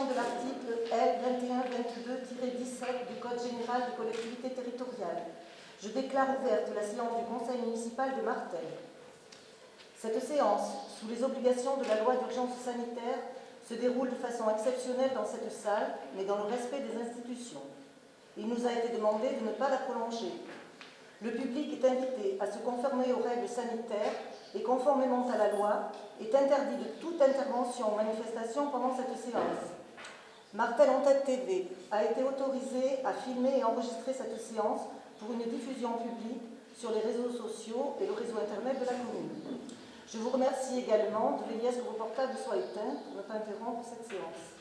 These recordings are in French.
de l'article L. 2122-17 du Code général des collectivités territoriales, je déclare ouverte la séance du Conseil municipal de Martel. Cette séance, sous les obligations de la loi d'urgence sanitaire, se déroule de façon exceptionnelle dans cette salle, mais dans le respect des institutions. Il nous a été demandé de ne pas la prolonger. Le public est invité à se conformer aux règles sanitaires et, conformément à la loi, est interdit de toute intervention ou manifestation pendant cette séance. Martel en Tête TV a été autorisé à filmer et enregistrer cette séance pour une diffusion publique sur les réseaux sociaux et le réseau Internet de la commune. Je vous remercie également de veiller à ce que vos portables soient éteints pour ne pas interrompre cette séance.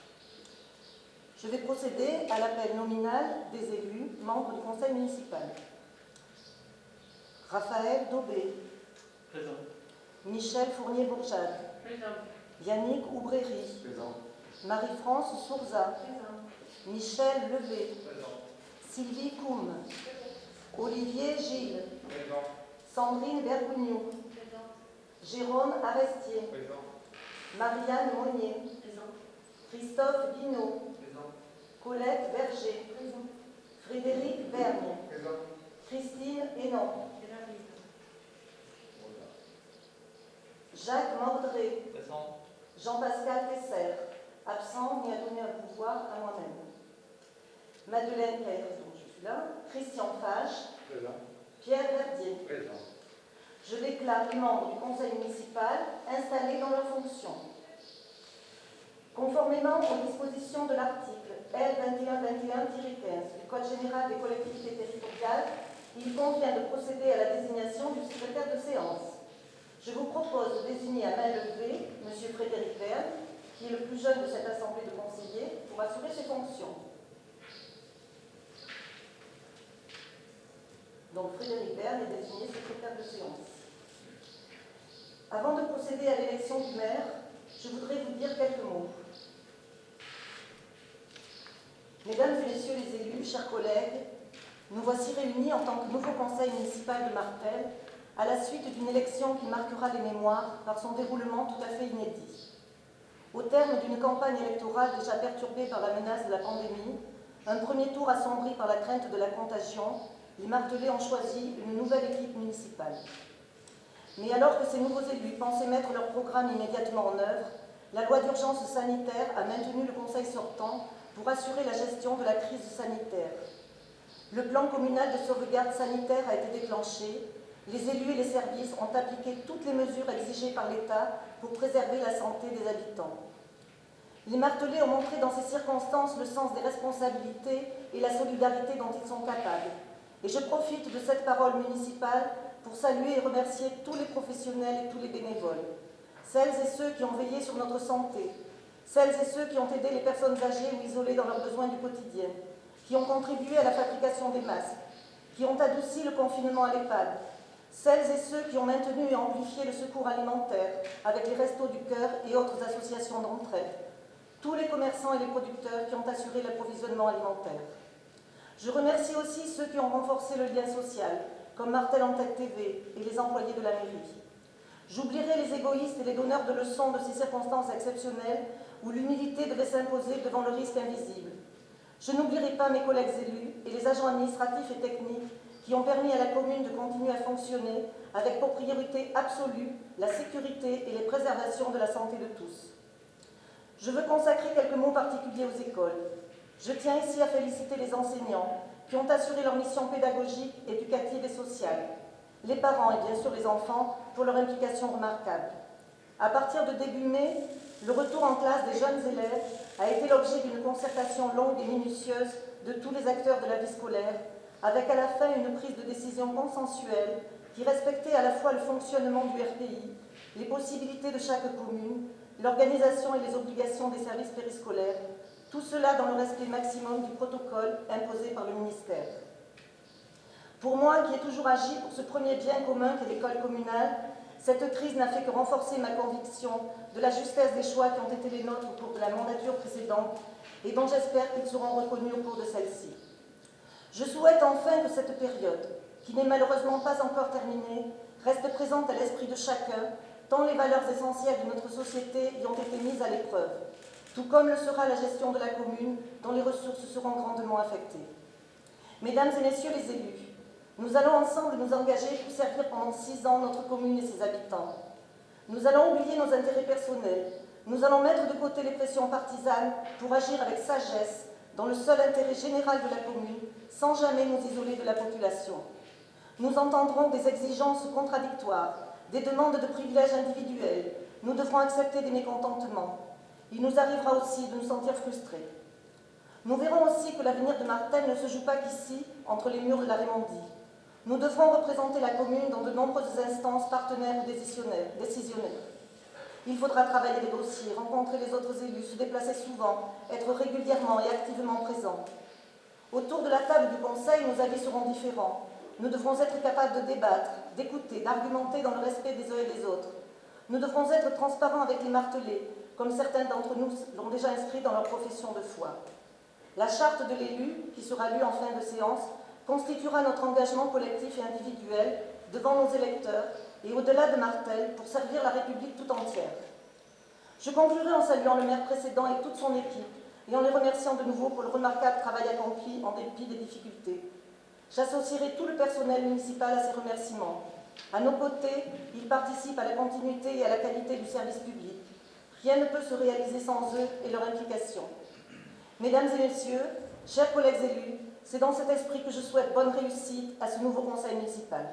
Je vais procéder à l'appel nominal des élus, membres du conseil municipal. Raphaël Daubé. Présent. Michel Fournier-Bourjade. Présent. Yannick Oubréry. Présent. Marie-France Sourza. Présent. Michel Levé. Présent. Sylvie Coum. Olivier Gilles. Présent. Sandrine Bergougnou. Présent. Jérôme Arestier. Présent. Marianne Monnier. Présent. Christophe Guinaud. Présent. Colette Berger. Présent. Frédéric Vergne. Présent. Christine Hénon. Présent. Jacques Mordré. Présent. Jean-Pascal Tesser. Absent, m'y a donné un pouvoir à moi-même. Madeleine Caire, donc je suis là. Christian Fage. Présent. Pierre Verdier. Présent. Je déclare les membres du conseil municipal installés dans leurs fonctions. Conformément aux dispositions de l'article L. 2121-15 du Code général des collectivités territoriales, il convient de procéder à la désignation du secrétaire de séance. Je vous propose de désigner à main levée M. Frédéric Verne, qui est le plus jeune de cette assemblée de conseillers, pour assurer ses fonctions. Donc Frédéric Verne est désigné secrétaire de séance. Avant de procéder à l'élection du maire, je voudrais vous dire quelques mots. Mesdames et messieurs les élus, chers collègues, nous voici réunis en tant que nouveau conseil municipal de Martel à la suite d'une élection qui marquera les mémoires par son déroulement tout à fait inédit. Au terme d'une campagne électorale déjà perturbée par la menace de la pandémie, un premier tour assombri par la crainte de la contagion, les Martelais ont choisi une nouvelle équipe municipale. Mais alors que ces nouveaux élus pensaient mettre leur programme immédiatement en œuvre, la loi d'urgence sanitaire a maintenu le conseil sortant pour assurer la gestion de la crise sanitaire. Le plan communal de sauvegarde sanitaire a été déclenché. Les élus et les services ont appliqué toutes les mesures exigées par l'État pour préserver la santé des habitants. Les Martelais ont montré dans ces circonstances le sens des responsabilités et la solidarité dont ils sont capables. Et je profite de cette parole municipale pour saluer et remercier tous les professionnels et tous les bénévoles, celles et ceux qui ont veillé sur notre santé, celles et ceux qui ont aidé les personnes âgées ou isolées dans leurs besoins du quotidien, qui ont contribué à la fabrication des masques, qui ont adouci le confinement à l'EHPAD, celles et ceux qui ont maintenu et amplifié le secours alimentaire avec les Restos du Cœur et autres associations d'entraide, tous les commerçants et les producteurs qui ont assuré l'approvisionnement alimentaire. Je remercie aussi ceux qui ont renforcé le lien social, comme Martel en Tête TV et les employés de la mairie. J'oublierai les égoïstes et les donneurs de leçons de ces circonstances exceptionnelles où l'humilité devait s'imposer devant le risque invisible. Je n'oublierai pas mes collègues élus et les agents administratifs et techniques qui ont permis à la commune de continuer à fonctionner avec pour priorité absolue la sécurité et les préservations de la santé de tous. Je veux consacrer quelques mots particuliers aux écoles. Je tiens ici à féliciter les enseignants qui ont assuré leur mission pédagogique, éducative et sociale, les parents et bien sûr les enfants pour leur implication remarquable. À partir de début mai, le retour en classe des jeunes élèves a été l'objet d'une concertation longue et minutieuse de tous les acteurs de la vie scolaire, avec à la fin une prise de décision consensuelle qui respectait à la fois le fonctionnement du RPI, les possibilités de chaque commune, l'organisation et les obligations des services périscolaires, tout cela dans le respect maximum du protocole imposé par le ministère. Pour moi, qui ai toujours agi pour ce premier bien commun qu'est l'école communale, cette crise n'a fait que renforcer ma conviction de la justesse des choix qui ont été les nôtres au cours de la mandature précédente et dont j'espère qu'ils seront reconnus au cours de celle-ci. Je souhaite enfin que cette période, qui n'est malheureusement pas encore terminée, reste présente à l'esprit de chacun, tant les valeurs essentielles de notre société y ont été mises à l'épreuve. tout comme le sera la gestion de la commune, dont les ressources seront grandement affectées. Mesdames et messieurs les élus, nous allons ensemble nous engager pour servir pendant 6 ans notre commune et ses habitants. Nous allons oublier nos intérêts personnels. Nous allons mettre de côté les pressions partisanes pour agir avec sagesse dans le seul intérêt général de la commune, sans jamais nous isoler de la population. Nous entendrons des exigences contradictoires, des demandes de privilèges individuels. Nous devrons accepter des mécontentements. Il nous arrivera aussi de nous sentir frustrés. Nous verrons aussi que l'avenir de Martel ne se joue pas qu'ici, entre les murs de la Raymondie. Nous devrons représenter la commune dans de nombreuses instances partenaires ou décisionnaires. Il faudra travailler les dossiers, rencontrer les autres élus, se déplacer souvent, être régulièrement et activement présents. Autour de la table du Conseil, nos avis seront différents. Nous devrons être capables de débattre, d'écouter, d'argumenter dans le respect des uns et des autres. Nous devrons être transparents avec les martelés, comme certains d'entre nous l'ont déjà inscrit dans leur profession de foi. La charte de l'élu, qui sera lue en fin de séance, constituera notre engagement collectif et individuel devant nos électeurs et au-delà de Martel pour servir la République tout entière. Je conclurai en saluant le maire précédent et toute son équipe et en les remerciant de nouveau pour le remarquable travail accompli en dépit des difficultés. J'associerai tout le personnel municipal à ces remerciements. À nos côtés, ils participent à la continuité et à la qualité du service public. Rien ne peut se réaliser sans eux et leur implication. Mesdames et messieurs, chers collègues élus, c'est dans cet esprit que je souhaite bonne réussite à ce nouveau conseil municipal.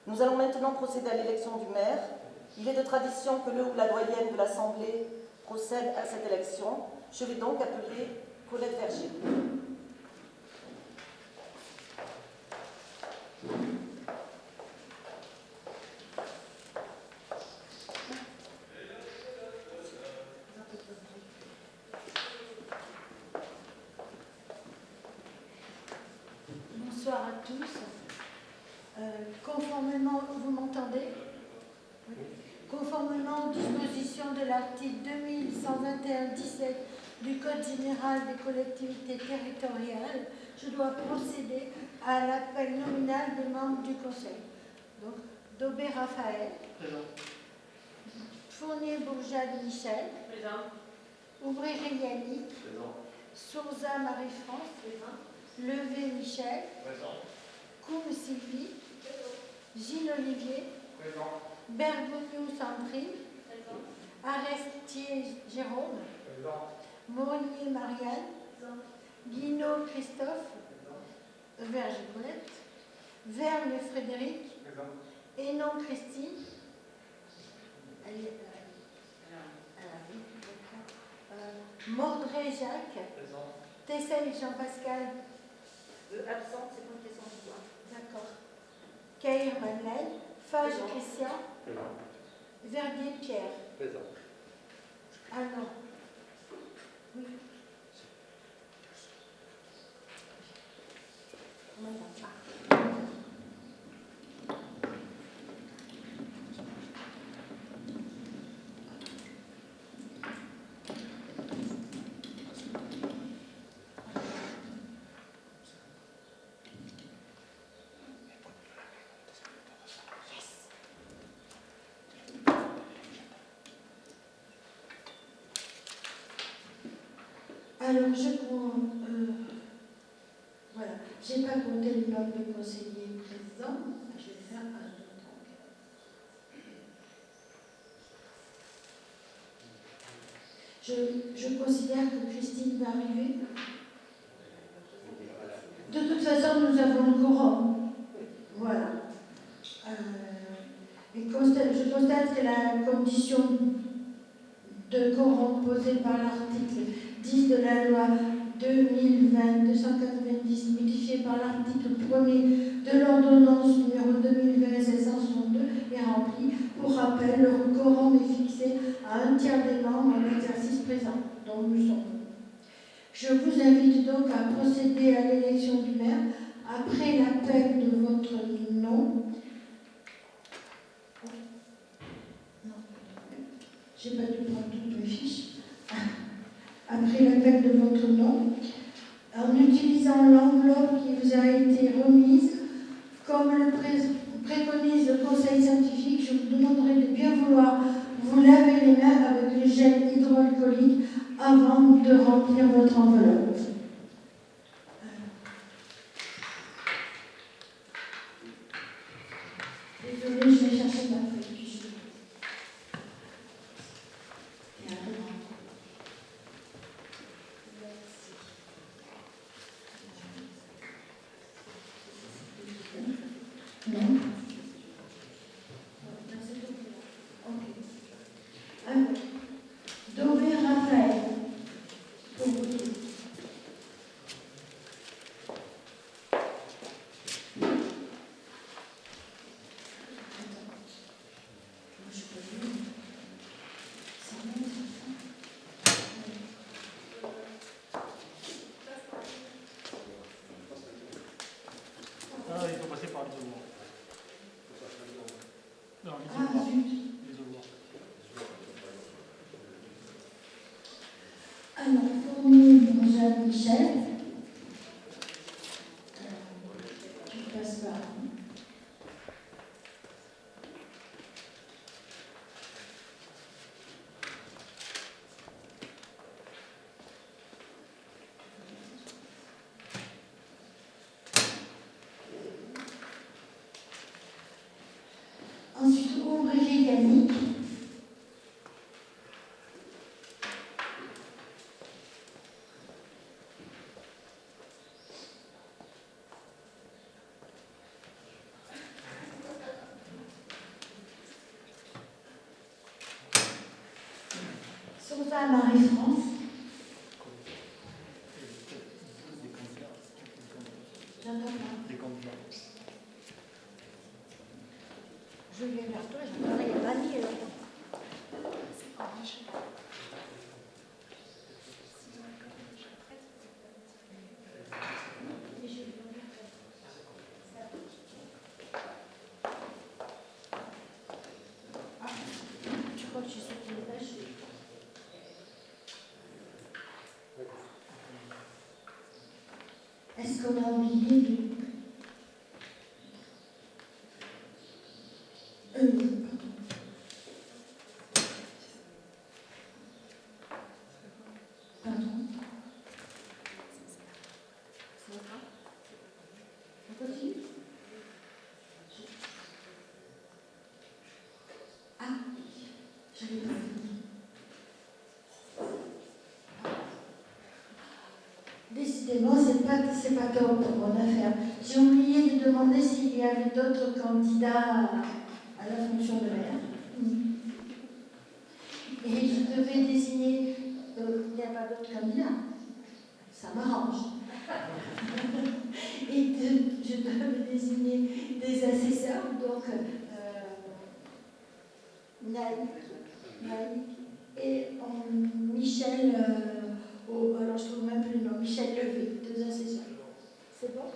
Nous allons maintenant procéder à l'élection du maire. Il est de tradition que le ou la doyenne de l'Assemblée procède à cette élection. Je vais donc appeler Colette Verger. Bonsoir à tous. Conformément, vous m'entendez? Oui. Conformément aux dispositions de l'article 2121-17 du Code général des collectivités territoriales, je dois procéder à l'appel nominal des membres du Conseil. Donc, Daubé Raphaël. Présent. Fournier-Bourjade Michel. Présent. Ouvrier Yannick. Présent. Sourza Marie-France. Présent. Levé Michel. Présent. Coum Sylvie. Présent. Gilles Olivier. Présent. Bergogneau Sandrine. Présent. Arestier Jérôme. Présent. Monnier Marianne. Présent. Guinaud Christophe. Présent. Verge Colette. Vergne Frédéric. Présent. Hénon Christine. Mordré Jacques. Présent. Tessel Jean-Pascal. Absente, c'est une question de voix. D'accord. Caïr Madeleine. Fage Christian. Présent. Verdier Pierre. Présent. Ah non. Oui. Alors, voilà, je n'ai pas compté le nombre de conseillers présents. Je vais faire un autre. Je considère que Christine va arriver. De toute façon, nous avons le quorum. Voilà. Je constate que la condition de quorum posée par l'article 10 de la loi 2020-290 modifiée par l'article 1er de l'ordonnance numéro 2020-762 est rempli. Pour rappel, le quorum est fixé à 1/3 des membres en exercice présent, dont nous sommes. Je vous invite donc à procéder à l'élection du maire après l'appel de votre nom. Non, j'ai pas dû prendre toutes mes fiches. Après l'appel de votre nom, en utilisant l'enveloppe qui vous a été remise, comme le préconise le conseil scientifique, je vous demanderai de bien vouloir vous laver les mains avec le gel hydroalcoolique Non, Ah, zut. l'isolement. Alors, Fournier, Jean Michel. Tu passes par. Ensuite, ouvrier Yannick. Sauva Marie-France. J'entends pas. Des candidats. Je viens vers toi, j'entends rien pas dire. Tu crois que je sais qui est lâché? Est-ce qu'on a oublié de... Pardon. Pardon. On continue? Ah, j'avais pas fini. Décidément, c'est pas top pour mon affaire. J'ai oublié de demander s'il y avait d'autres candidats à la fonction de maire. Et je devais désigner... il n'y a pas d'autres candidats. Ça m'arrange. Et je devais désigner des assesseurs, donc Naïk et Michel, alors je trouve même plus le nom, Michel Levé, 2 assesseurs. C'est bon?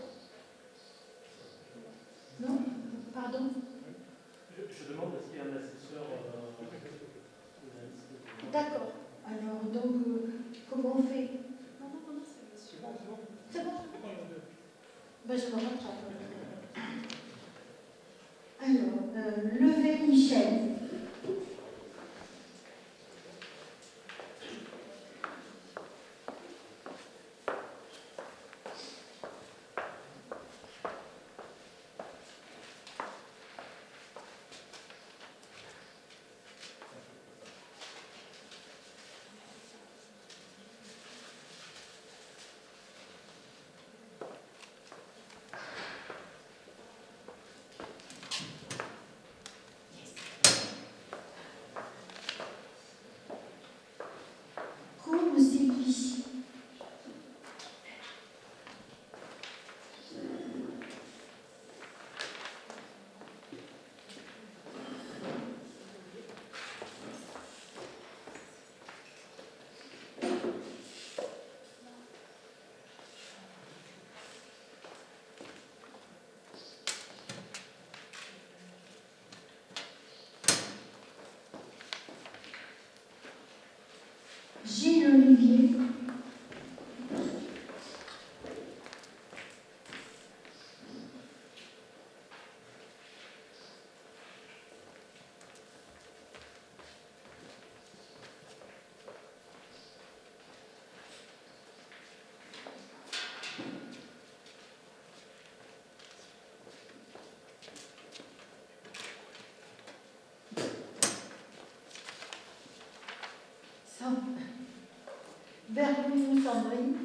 Non? Pardon? Je demande s'il y a un assesseur D'accord. Alors, donc, comment on fait? Non, c'est bon. C'est bon? Ben, je me rattrape. Alors, Levé Michel. Comme Sylvie. Gilles Olivier. Bergoglio Sandrine.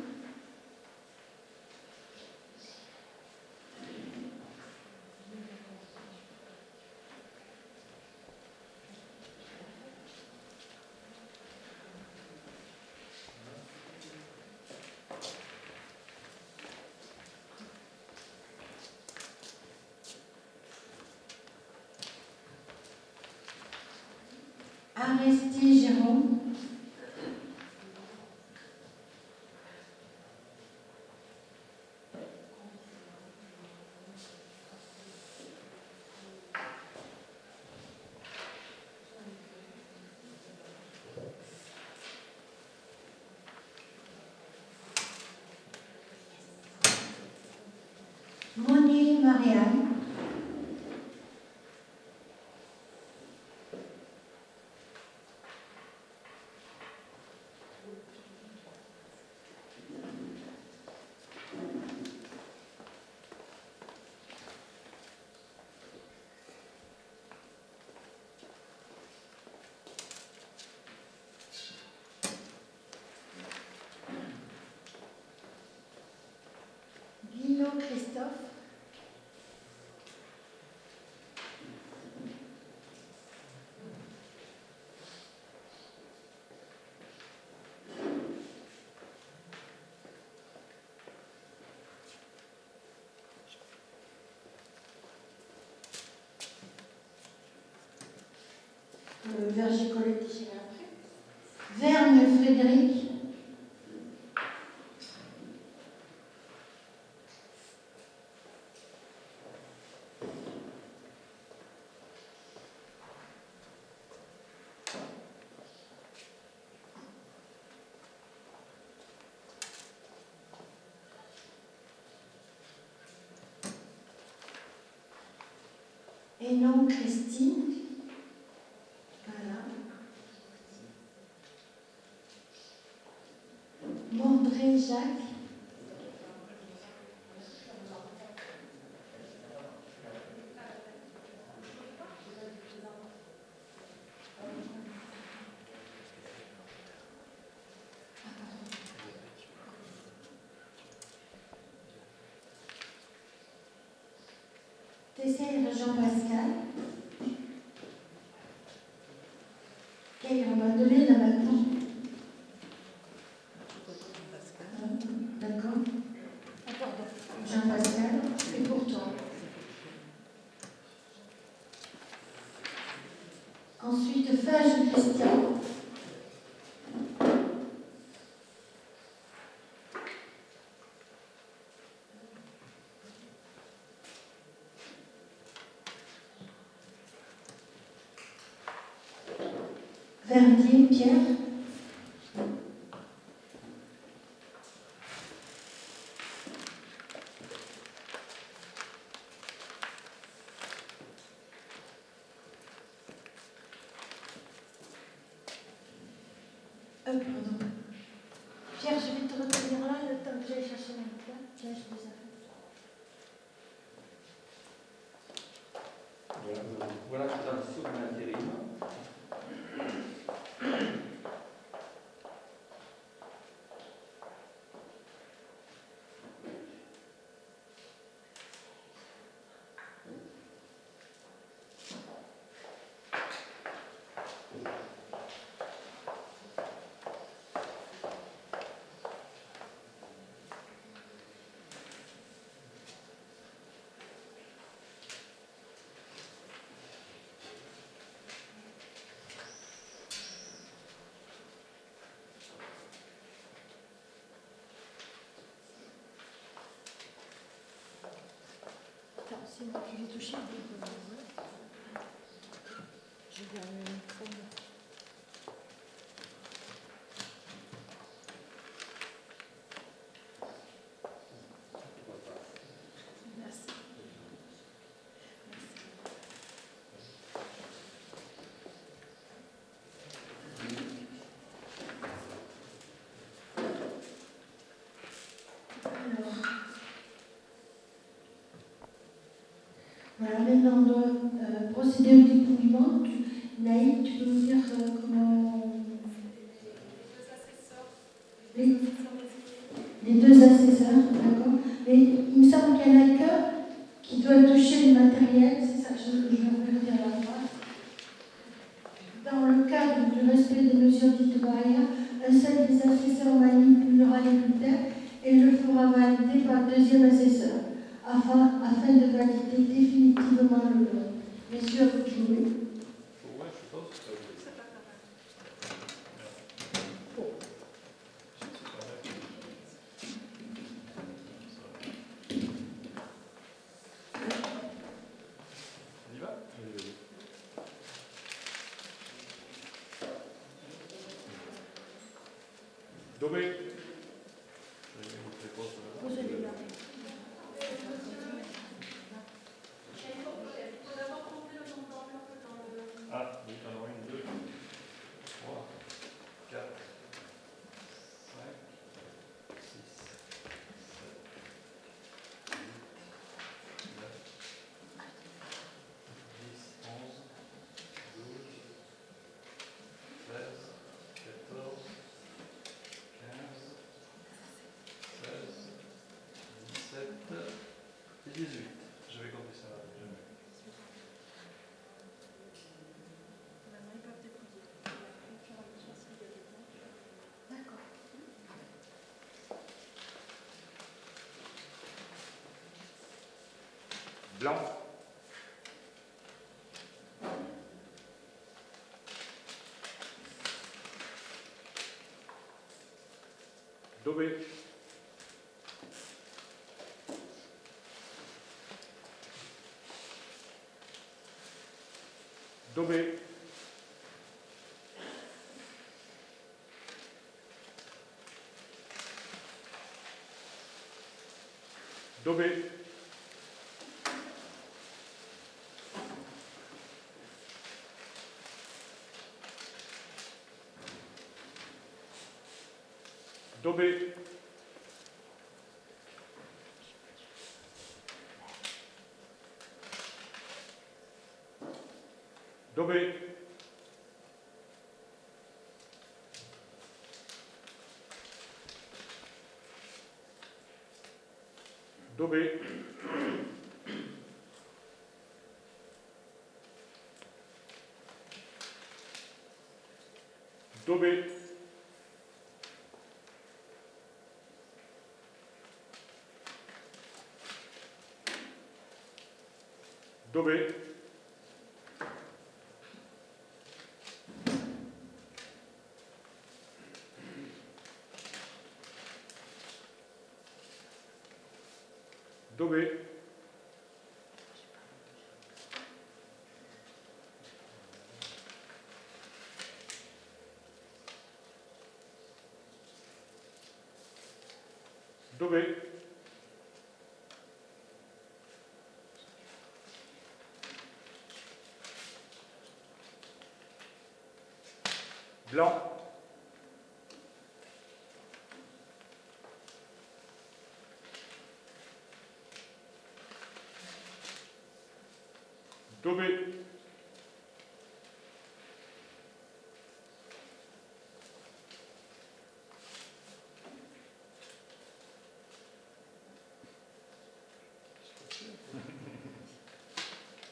Aristide Jérôme. Marianne. Guino Christophe. Verger Colette ici après. Vergne Frédéric. Et non Christine. Voilà. Mondré Jacques. Tessère Jean-Pascal. Quelle on m'a donné là maintenant. D'accord. Jean-Pascal, et pour toi. Ensuite, Fage Christian. Verdier Pierre. Pardon. Pierre, je vais te retenir là le temps que j'aille chercher mon point. Tiens, je vous arrête. Voilà qui est sur l'intérim. Attends, c'est moi qui vais toucher. Je vais aller le micro. Merci. Voilà, maintenant on doit procéder au dépouillement. Naïd, tu peux nous dire comment. Les deux assesseurs, d'accord. Mais il me semble qu'il y en a qu'un qui doit toucher le matériel, c'est ça, je vais vous dire la phrase. Dans le cadre du respect des mesures dites barrières, un seul des assesseurs manipulera l'écouteur et le fera valider par le deuxième assesseur, afin de valider définitivement le vote. Messieurs, vous jouez. Dove? Posez-le là. 18. Je vais compter ça. Maintenant, ils peuvent dépouiller. Au fur et à mesure, s'il y a des blancs. D'accord. Blanc. Daubé. Daubé. Daubé. Daubé. Daubé. Daubé. Daubé. Daubé. Daubé. Daubé. Blanc. Daubé.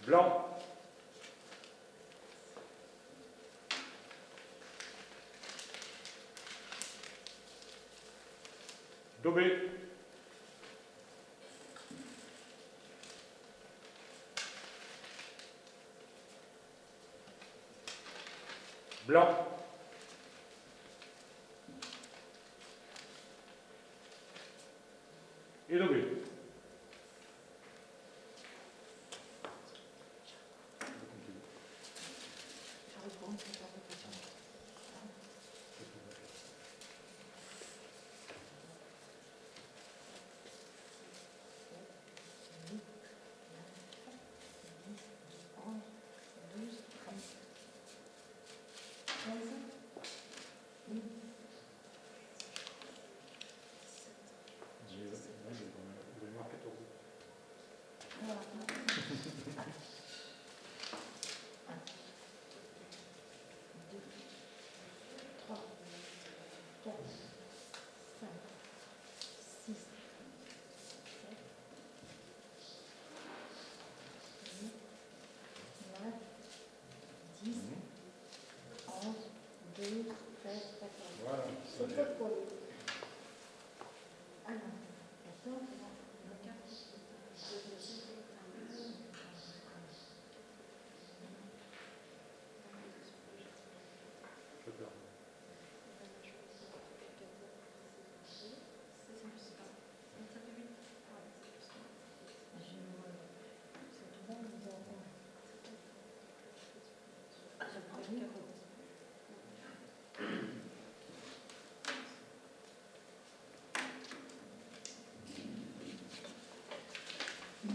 Blanc. Daubé. Blanc. Et Daubé. Voilà. C'est trop pour lui. Ah non. Attends, c'est bon.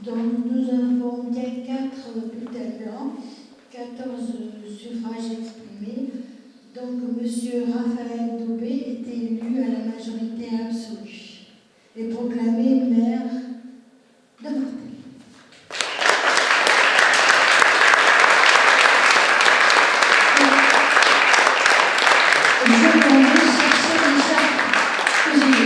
Donc nous avons bien 4 bulletins blancs, 14 suffrages exprimés. Donc M. Raphaël Daubé est élu à la majorité absolue et proclamé maire de Martel. Je vais aller chercher les chartes que j'ai.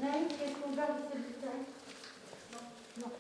Naïs, qu'est-ce qu'on garde de ces bulletins? Non.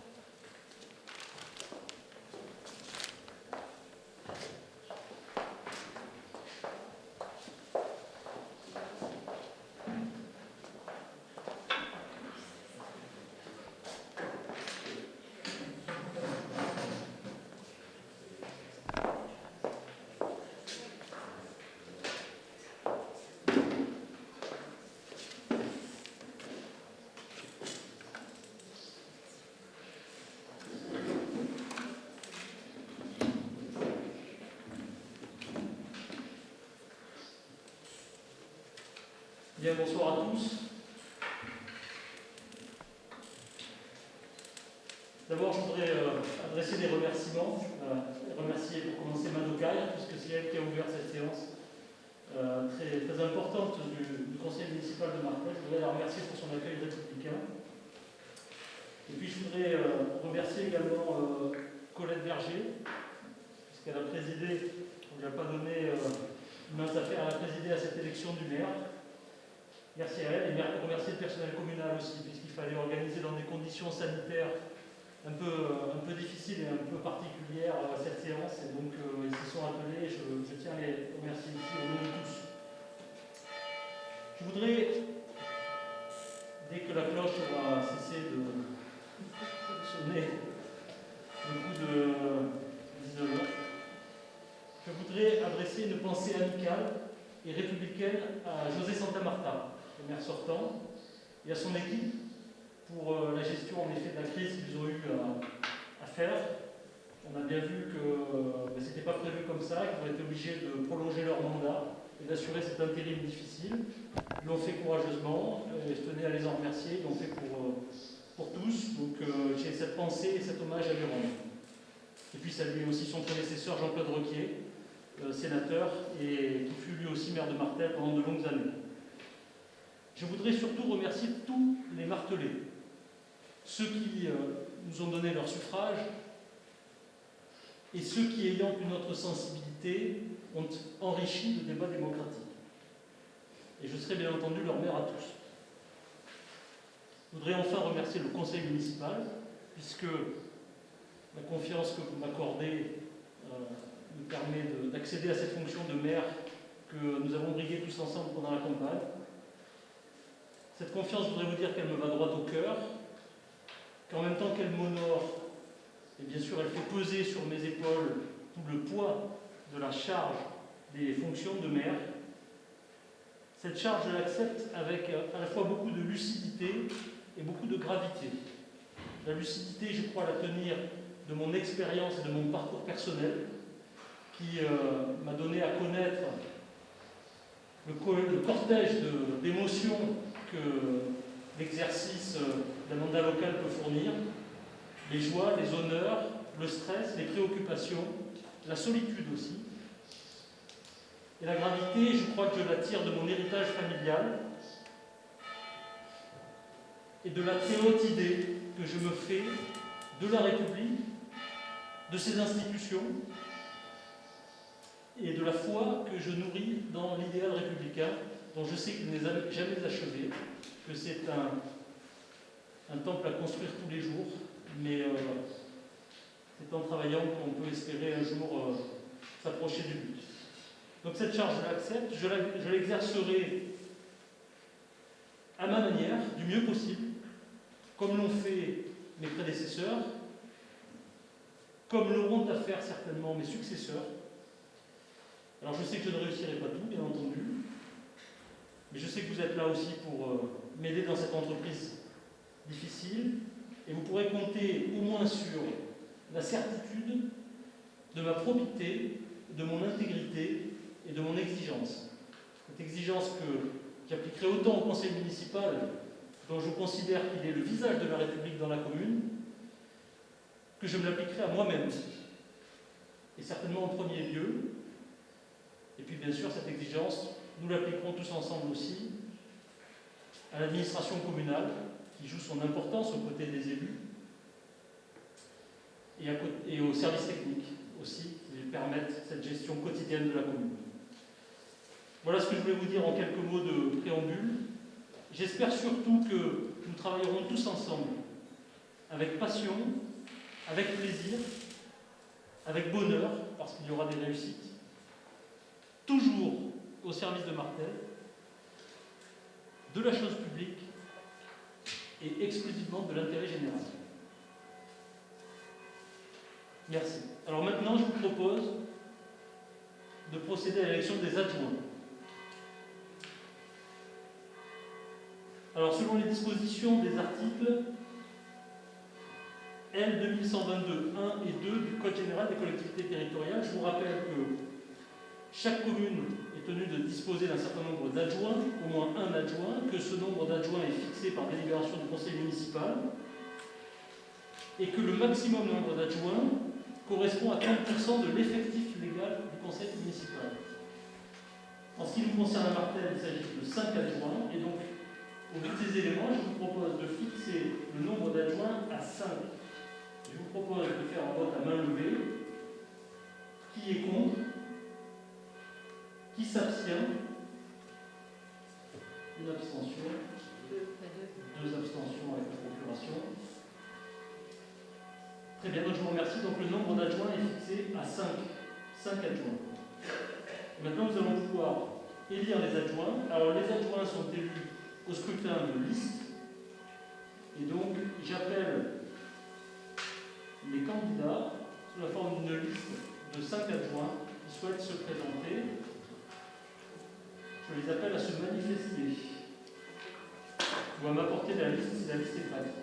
Bien, bonsoir à tous. D'abord, je voudrais adresser des remerciements. Remercier pour commencer Madocaille, puisque c'est elle qui a ouvert cette séance très importante du conseil municipal de Martel. Je voudrais la remercier pour son accueil républicain. Et puis, je voudrais remercier également Colette Berger, puisqu'elle a présidé, on ne lui a pas donné une mince affaire, elle a présidé à cette élection du maire. Merci à elle et remercier le personnel communal aussi, puisqu'il fallait organiser dans des conditions sanitaires un peu difficiles et un peu particulières cette séance. Et donc ils s'y sont attelés. Je tiens à les remercier ici au nom de tous. Je voudrais, dès que la cloche aura cessé de sonner le coup de 19h, je voudrais adresser une pensée amicale et républicaine à José Santa-Marta, le maire sortant, et à son équipe pour la gestion en effet de la crise qu'ils ont eu à faire. On a bien vu que ce n'était pas prévu comme ça, qu'ils ont été obligés de prolonger leur mandat et d'assurer cet intérim difficile. Ils l'ont fait courageusement, et je tenais à les en remercier, ils l'ont fait pour tous. Donc j'ai cette pensée et cet hommage à lui rendre. Et puis saluer aussi son prédécesseur Jean-Claude Requier, sénateur, et qui fut lui aussi maire de Martel pendant de longues années. Je voudrais surtout remercier tous les martelés, ceux qui nous ont donné leur suffrage et ceux qui, ayant une autre sensibilité, ont enrichi le débat démocratique. Et je serai bien entendu leur maire à tous. Je voudrais enfin remercier le conseil municipal, puisque la confiance que vous m'accordez me permet d'accéder à cette fonction de maire que nous avons briguée tous ensemble pendant la campagne. Cette confiance, je voudrais vous dire qu'elle me va droit au cœur, qu'en même temps qu'elle m'honore, et bien sûr elle fait peser sur mes épaules tout le poids de la charge des fonctions de maire. Cette charge, je l'accepte avec à la fois beaucoup de lucidité et beaucoup de gravité. La lucidité, je crois la tenir de mon expérience et de mon parcours personnel, qui m'a donné à connaître le cortège d'émotions que l'exercice d'un mandat local peut fournir, les joies, les honneurs, le stress, les préoccupations, la solitude aussi. Et la gravité, je crois que je la tire de mon héritage familial et de la très haute idée que je me fais de la République, de ses institutions et de la foi que je nourris dans l'idéal républicain, dont je sais qu'il n'est jamais achevé, que c'est un temple à construire tous les jours, mais c'est en travaillant qu'on peut espérer un jour s'approcher du but. Donc cette charge, je l'accepte, je l'exercerai à ma manière, du mieux possible, comme l'ont fait mes prédécesseurs, comme l'auront à faire certainement mes successeurs. Alors je sais que je ne réussirai pas tout, bien entendu, mais je sais que vous êtes là aussi pour m'aider dans cette entreprise difficile, et vous pourrez compter au moins sur la certitude de ma probité, de mon intégrité et de mon exigence. Cette exigence que j'appliquerai autant au conseil municipal, dont je considère qu'il est le visage de la République dans la commune, que je me l'appliquerai à moi-même, et certainement en premier lieu. Et puis bien sûr, cette exigence, nous l'appliquerons tous ensemble aussi à l'administration communale, qui joue son importance aux côtés des élus, et aux services techniques aussi, qui permettent cette gestion quotidienne de la commune. Voilà ce que je voulais vous dire en quelques mots de préambule. J'espère surtout que nous travaillerons tous ensemble, avec passion, avec plaisir, avec bonheur, parce qu'il y aura des réussites, toujours au service de Martel, de la chose publique et exclusivement de l'intérêt général. Merci. Alors maintenant, je vous propose de procéder à l'élection des adjoints. Alors, selon les dispositions des articles L 2122 1 et 2 du Code général des collectivités territoriales, je vous rappelle que chaque commune est tenue de disposer d'un certain nombre d'adjoints, au moins un adjoint, que ce nombre d'adjoints est fixé par délibération du conseil municipal et que le maximum nombre d'adjoints correspond à 30% de l'effectif légal du conseil municipal. En ce qui nous concerne à Martel, il s'agit de 5 adjoints et donc, au vu de ces éléments, je vous propose de fixer le nombre d'adjoints à 5. Je vous propose de faire un vote à main levée. Qui est contre? Qui s'abstient? Une abstention. 2 abstentions avec la procuration. Très bien, donc je vous remercie. Donc le nombre d'adjoints est fixé à 5. 5 adjoints. Et maintenant, nous allons pouvoir élire les adjoints. Alors les adjoints sont élus au scrutin de liste. Et donc, j'appelle les candidats sous la forme d'une liste de 5 adjoints qui souhaitent se présenter. Je les appelle à se manifester ou à m'apporter la liste si la liste est prête.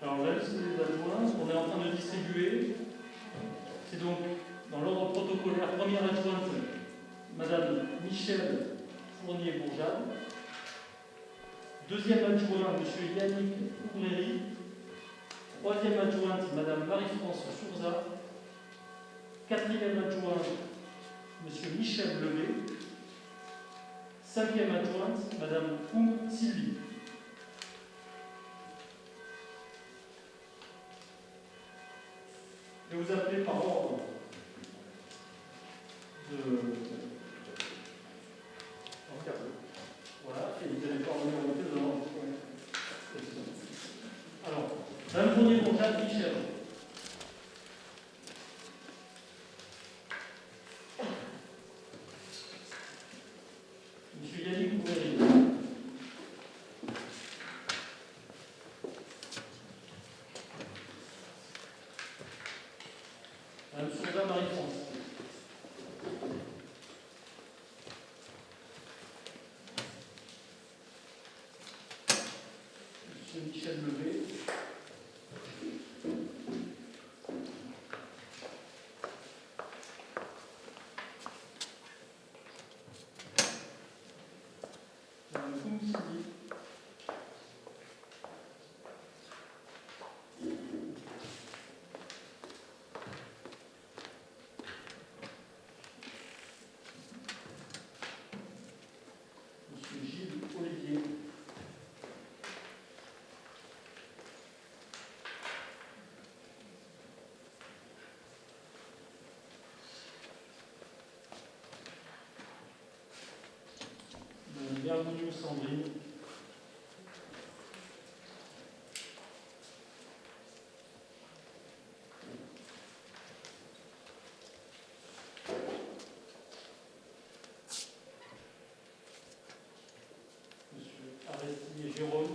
Alors la liste des adjoints, qu'on est en train de distribuer, c'est donc dans l'ordre protocolaire, première adjointe, Madame Michel Fournier-Bourjade, deuxième adjoint, Monsieur Yannick Oubréry, troisième adjointe, Madame Marie-France Sourza, quatrième adjoint, Monsieur Michel Levé, cinquième adjointe, Madame Koum Sylvie. Je vais vous appeler par ordre de... Voilà, et vous allez pouvoir venir en de l'ordre. Alors, Madame Fournier-Bourjade, Michel. Monsieur Yannick Oubréry. Madame Sourza Marie-France. Monsieur Michel Levé. Madame Koum Sylvie. Monsieur Gilles Olivier. Madame Bergogneau Sandrine. Monsieur Aristide Jérôme.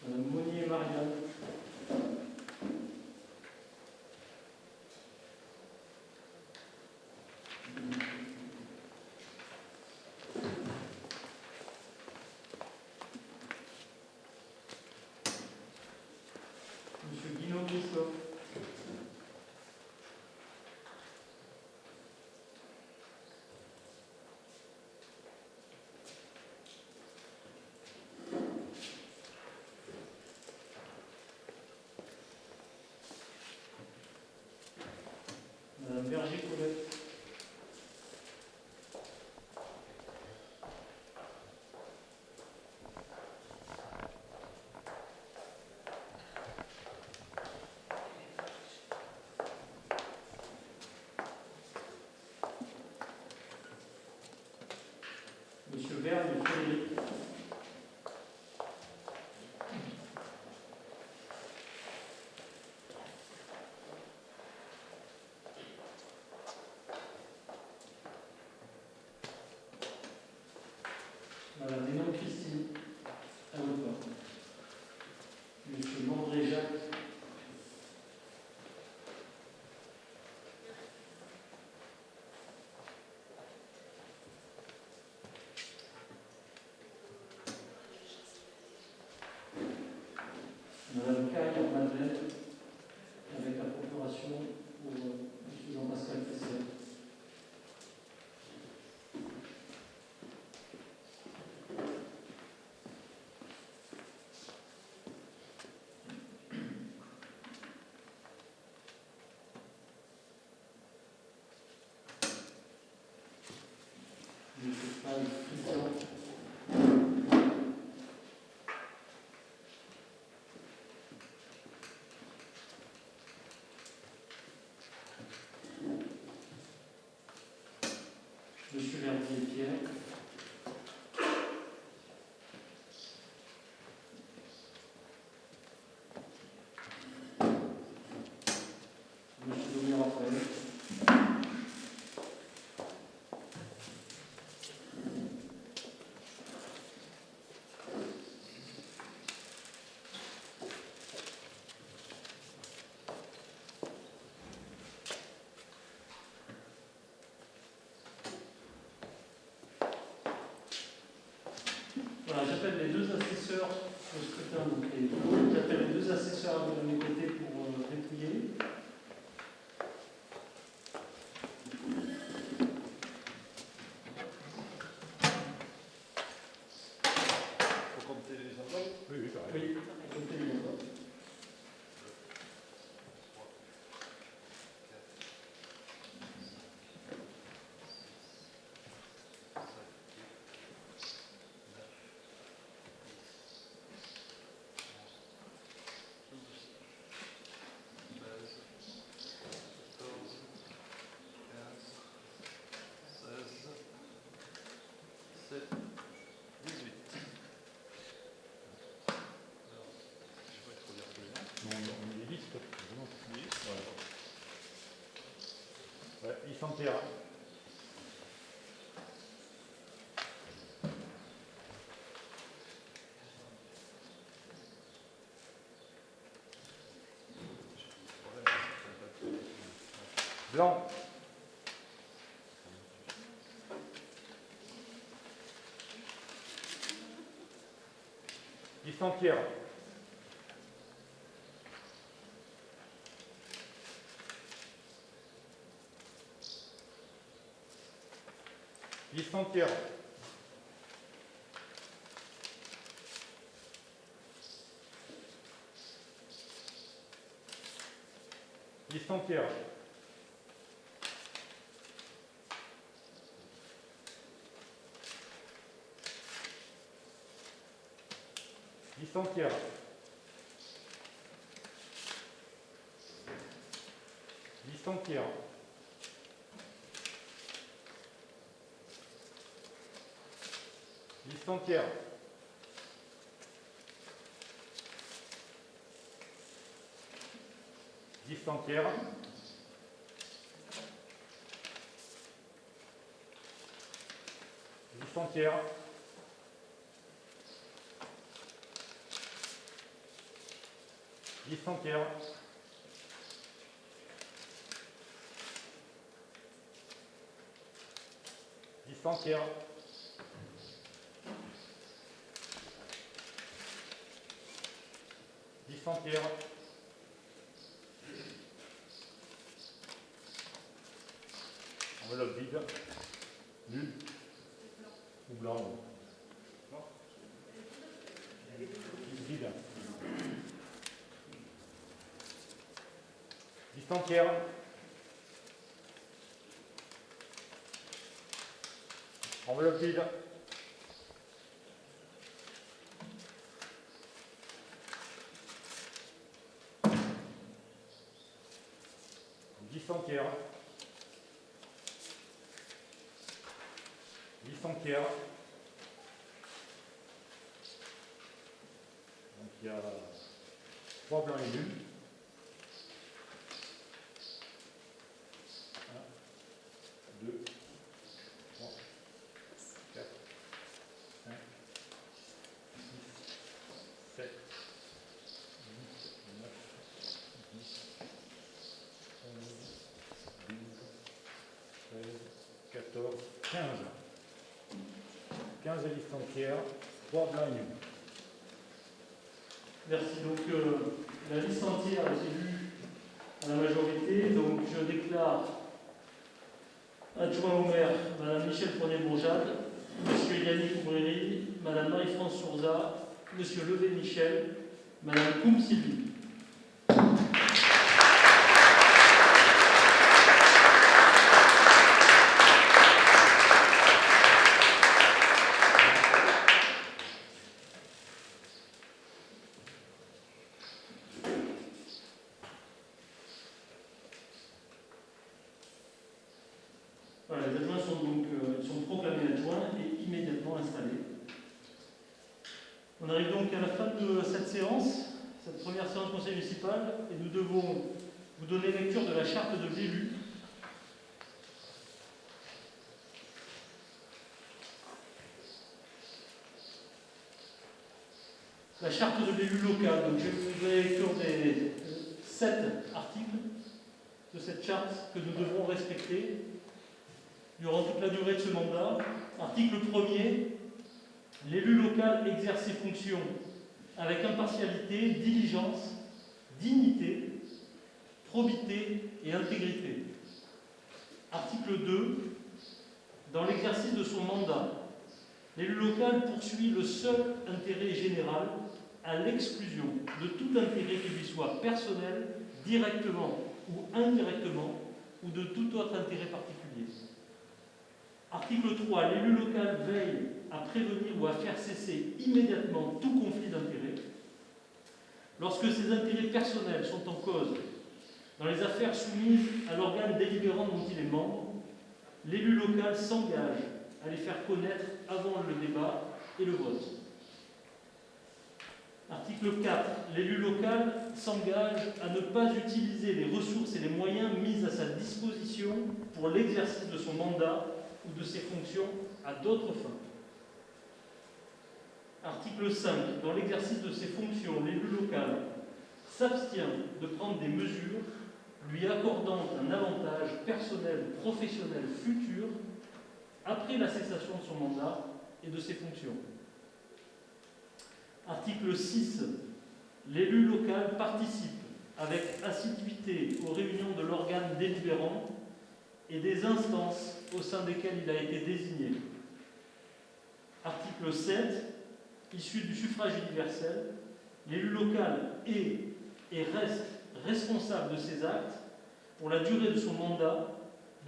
Madame Monnier Marianne. Monsieur Guinaud Christophe. Madame Berger-Colette. Monsieur Vergne Frédéric. Madame Hénon Christine. À votre part. Monsieur Mandré Jacques. Madame Caille Madeleine, avec la procuration pour M. Jean-Pascal Fessel. M. Fall Christian. Monsieur Verdier Pierre. Monsieur Louis Raphaël. Voilà, j'appelle les deux assesseurs au scrutin, donc j'appelle les deux assesseurs à mes côtés pour dépouiller. Faut compter les enveloppes. Oui, oui, pareil. Oui, comptez les votes. 7, 18. Alors, je sais pas qu'il faut dire plus, hein. Non, on les liste, vraiment. 10. Ouais, Issantière. Blanc. Issantière. Issantière. Issantière. Issantière. Issantière. Issantière. Issantière. Issantière. Issantière. Issantière. Issantière. Enveloppe vide. Nul. Ou blanc. Non. Vide. Liste entière. Enveloppe vide. Liste entière. Liste entière. Donc il y a 3 blancs et nuls. 1, 2, 3, 4, 5, 6, 7, 8, 9, 10, 11, 12, 13, 14, 15. 15 listes entières, 3 blancs et nuls. Merci. Donc la liste entière est élue à la majorité. Donc je déclare adjoint au maire Madame Michel Fournier-Bourjade, Monsieur Yannick Oubréry, Madame Marie-France Sourza, Monsieur Levé Michel, Madame Koum Sylvie. Voilà, les adjoints sont proclamés adjoints et immédiatement installés. On arrive donc à la fin de cette séance, cette première séance du conseil municipal, et nous devons vous donner lecture de la charte de l'élu. La charte de l'élu local. Donc je vais vous donner lecture des 7 articles de cette charte que nous devrons respecter durant toute la durée de ce mandat. Article 1er, l'élu local exerce ses fonctions avec impartialité, diligence, dignité, probité et intégrité. Article 2, dans l'exercice de son mandat, l'élu local poursuit le seul intérêt général à l'exclusion de tout intérêt qui lui soit personnel, directement ou indirectement, ou de tout autre intérêt particulier. Article 3. L'élu local veille à prévenir ou à faire cesser immédiatement tout conflit d'intérêts. Lorsque ces intérêts personnels sont en cause dans les affaires soumises à l'organe délibérant dont il est membre, l'élu local s'engage à les faire connaître avant le débat et le vote. Article 4. L'élu local s'engage à ne pas utiliser les ressources et les moyens mis à sa disposition pour l'exercice de son mandat ou de ses fonctions à d'autres fins. Article 5. Dans l'exercice de ses fonctions, l'élu local s'abstient de prendre des mesures lui accordant un avantage personnel ou professionnel futur après la cessation de son mandat et de ses fonctions. Article 6. L'élu local participe avec assiduité aux réunions de l'organe délibérant et des instances au sein desquelles il a été désigné. Article 7. Issu du suffrage universel, l'élu local est et reste responsable de ses actes pour la durée de son mandat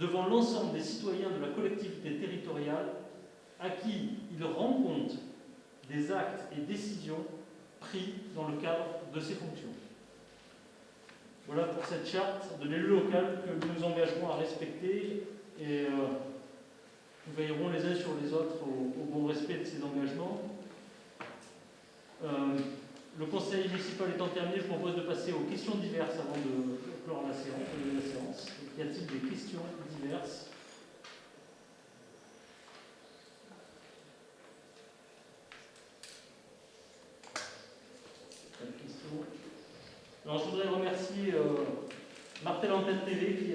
devant l'ensemble des citoyens de la collectivité territoriale à qui il rend compte des actes et décisions pris dans le cadre de ses fonctions. Voilà pour cette charte de l'élu local que nous nous engagerons à respecter et nous veillerons les uns sur les autres au bon respect de ces engagements. Le conseil municipal étant terminé, je propose de passer aux questions diverses avant de clore la séance. Y a-t-il des questions diverses ? Pas de questions. Alors, je voudrais remercier Martel Antenne TV qui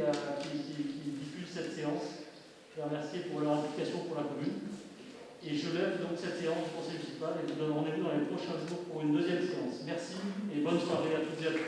diffuse cette séance. Je les remercier pour leur implication pour la commune. Et je lève donc cette séance du conseil municipal et vous donne rendez-vous dans les prochains jours pour une deuxième séance. Merci et bonne soirée à toutes et à tous.